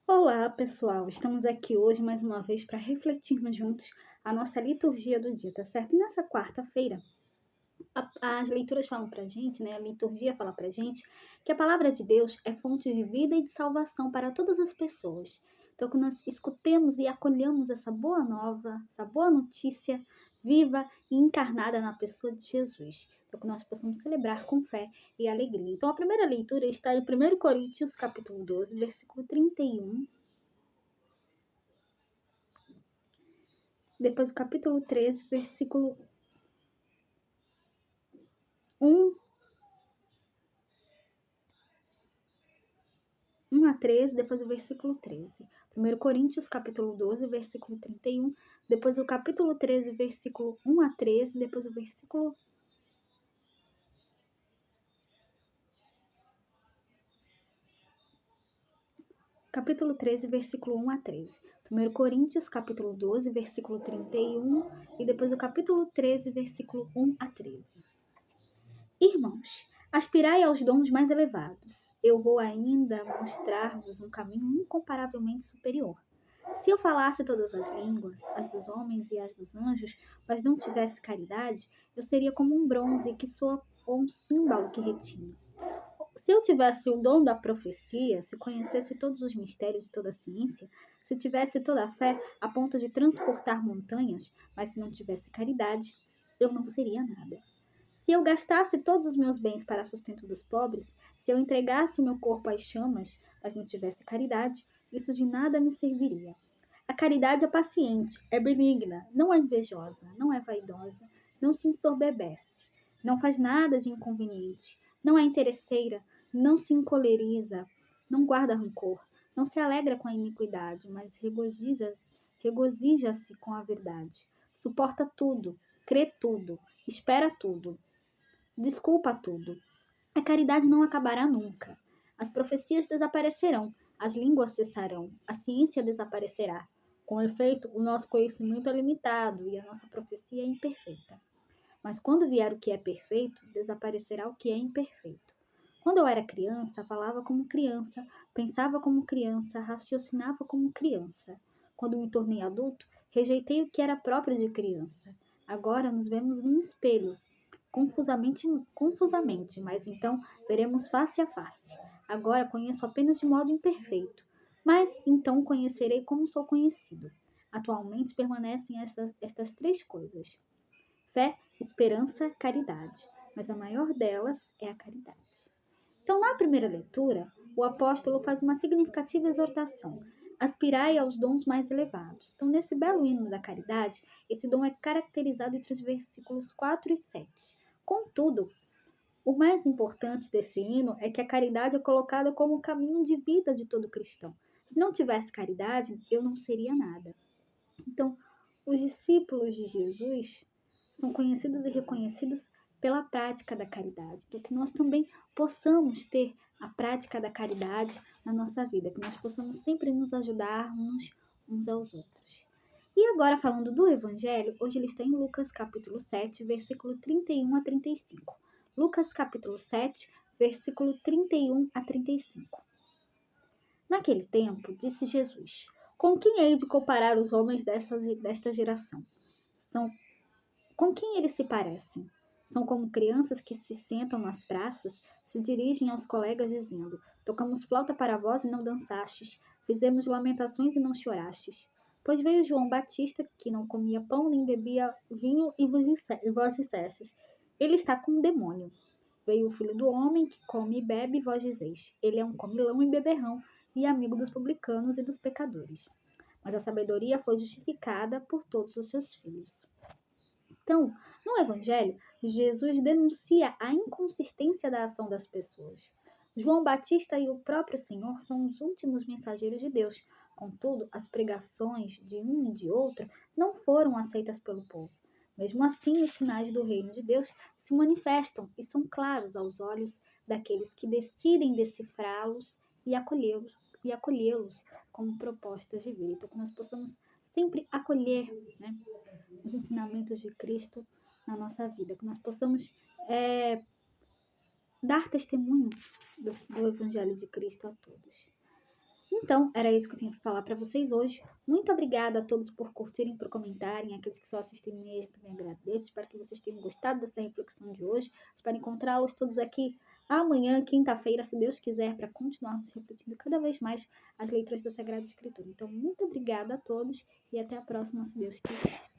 Olá, pessoal! Estamos aqui hoje mais uma vez para refletirmos juntos a nossa liturgia do dia, tá certo? E nessa quarta-feira, as leituras falam pra gente, né? A liturgia fala pra gente que a palavra de Deus é fonte de vida e de salvação para todas as pessoas. Então, que nós escutemos e acolhamos essa boa nova, essa boa notícia viva e encarnada na pessoa de Jesus. Então, que nós possamos celebrar com fé e alegria. Então, a primeira leitura está em 1 Coríntios, capítulo 12, versículo 31. Depois o capítulo 13, versículo 1 a 13, depois o versículo 13. 1 Coríntios, capítulo 12, versículo 31, depois o capítulo 13, versículo 1 a 13, depois o versículo... Capítulo 13, versículo 1 a 13. 1 Coríntios, capítulo 12, versículo 31, e depois o capítulo 13, versículo 1 a 13. Irmãos, aspirai aos dons mais elevados. Eu vou ainda mostrar-vos um caminho incomparavelmente superior. Se eu falasse todas as línguas, as dos homens e as dos anjos, mas não tivesse caridade, eu seria como um bronze que soa ou um símbolo que retine. Se eu tivesse o dom da profecia, se conhecesse todos os mistérios e toda a ciência, se tivesse toda a fé a ponto de transportar montanhas, mas se não tivesse caridade, eu não seria nada. Se eu gastasse todos os meus bens para sustento dos pobres, se eu entregasse o meu corpo às chamas, mas não tivesse caridade, isso de nada me serviria. A caridade é paciente, é benigna, não é invejosa, não é vaidosa, não se ensoberbece, não faz nada de inconveniente, não é interesseira, não se encoleriza, não guarda rancor, não se alegra com a iniquidade, mas regozija-se com a verdade. Suporta tudo, crê tudo, espera tudo, desculpa tudo. A caridade não acabará nunca. As profecias desaparecerão, as línguas cessarão, a ciência desaparecerá. Com efeito, o nosso conhecimento é limitado e a nossa profecia é imperfeita. Mas quando vier o que é perfeito, desaparecerá o que é imperfeito. Quando eu era criança, falava como criança, pensava como criança, raciocinava como criança. Quando me tornei adulto, rejeitei o que era próprio de criança. Agora nos vemos num espelho, confusamente, mas então veremos face a face. Agora conheço apenas de modo imperfeito, mas então conhecerei como sou conhecido. Atualmente permanecem estas três coisas: fé, esperança, caridade, mas a maior delas é a caridade. Então, na primeira leitura, o apóstolo faz uma significativa exortação: aspirai aos dons mais elevados. Então, nesse belo hino da caridade, esse dom é caracterizado entre os versículos 4 e 7. Contudo, o mais importante desse hino é que a caridade é colocada como o caminho de vida de todo cristão. Se não tivesse caridade, eu não seria nada. Então, os discípulos de Jesus são conhecidos e reconhecidos pela prática da caridade. Então, que nós também possamos ter a prática da caridade na nossa vida, que nós possamos sempre nos ajudar uns aos outros. E agora, falando do Evangelho, hoje ele está em Lucas capítulo 7, versículo 31 a 35. Lucas capítulo 7, versículo 31 a 35. Naquele tempo, disse Jesus: com quem hei de comparar os homens desta geração? Com quem eles se parecem? São como crianças que se sentam nas praças, se dirigem aos colegas dizendo: tocamos flauta para vós e não dançastes, fizemos lamentações e não chorastes. Pois veio João Batista, que não comia pão nem bebia vinho, e vós dissestes: ele está com um demônio. Veio o filho do homem, que come e bebe, e vós dizeis: ele é um comilão e beberrão, e amigo dos publicanos e dos pecadores. Mas a sabedoria foi justificada por todos os seus filhos. Então, no Evangelho, Jesus denuncia a inconsistência da ação das pessoas. João Batista e o próprio Senhor são os últimos mensageiros de Deus. Contudo, as pregações de um e de outro não foram aceitas pelo povo. Mesmo assim, os sinais do reino de Deus se manifestam e são claros aos olhos daqueles que decidem decifrá-los e acolhê-los como propostas de vida. Então, que nós possamos sempre acolher, né, os ensinamentos de Cristo na nossa vida, que nós possamos dar testemunho do Evangelho de Cristo a todos. Então, era isso que eu tinha para falar para vocês hoje. Muito obrigada a todos por curtirem, por comentarem. Aqueles que só assistem mesmo, também agradeço. Espero que vocês tenham gostado dessa reflexão de hoje. Espero encontrá-los todos aqui amanhã, quinta-feira, se Deus quiser, para continuarmos refletindo cada vez mais as leituras da Sagrada Escritura. Então, muito obrigada a todos e até a próxima, se Deus quiser.